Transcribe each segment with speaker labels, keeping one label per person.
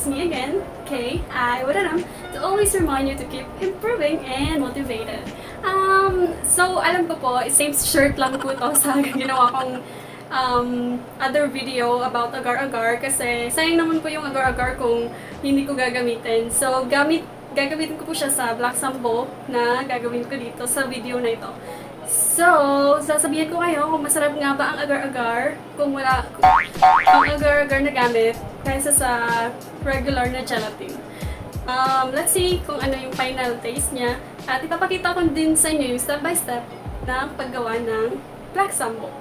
Speaker 1: me again, Kay, to always remind you to keep improving and motivated. So, alam ko po, same shirt lang po to sa ginawa kong other video about Agar-Agar kasi sayang naman po yung Agar-Agar kung hindi ko gagamitin. So, gagamitin ko po siya sa Black Sambo na gagawin ko dito sa video na ito. So, sasabihin ko kayo kung masarap nga ba ang Agar-Agar kung wala ang Agar-Agar na gamit kaysa sa regular na gelatin. Let's see kung ano yung final taste niya. At ipapakita ko din sa inyo yung step by step na paggawa ng Black Sambo.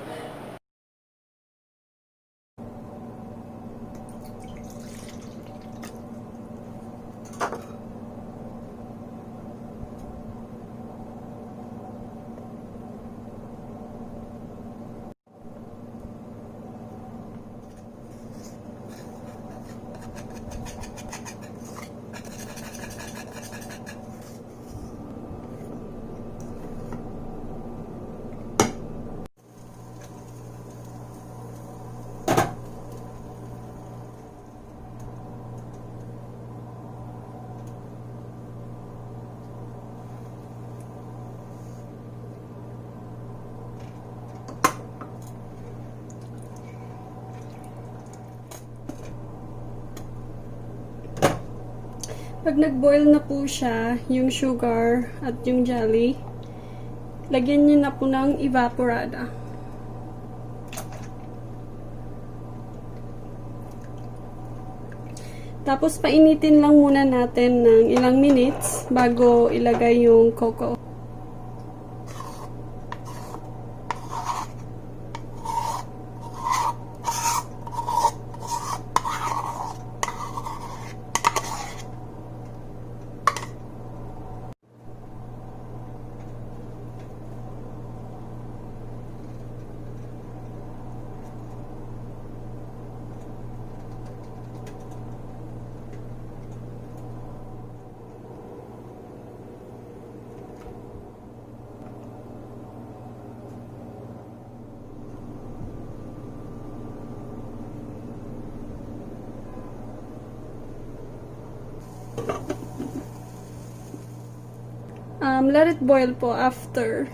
Speaker 1: Pag nag-boil na po siya, yung sugar at yung jelly, lagyan niyo na po ng evaporada. Tapos painitin lang muna natin ng ilang minutes bago ilagay yung cocoa. Let it boil po after.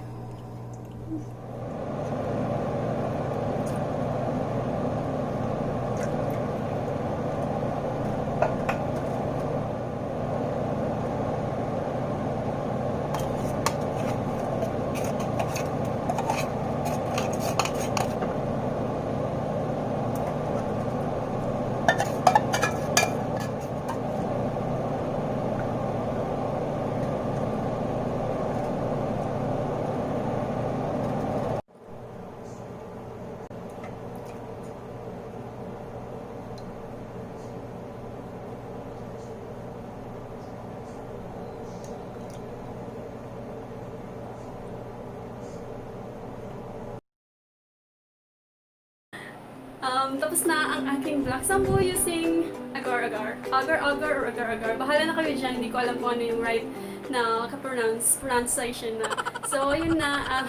Speaker 1: Tapos na ang aking Black Sambo using Agar-Agar. Agar-Agar or Agar-Agar. Bahala na kayo dyan. Hindi ko alam kung ano yung right na pronunciation na. So, yun na.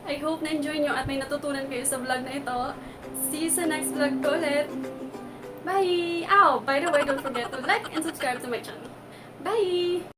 Speaker 1: I hope na-enjoy nyo at may natutunan kayo sa vlog na ito. See you sa next vlog ko ulit. Bye! By the way, don't forget to like and subscribe to my channel. Bye!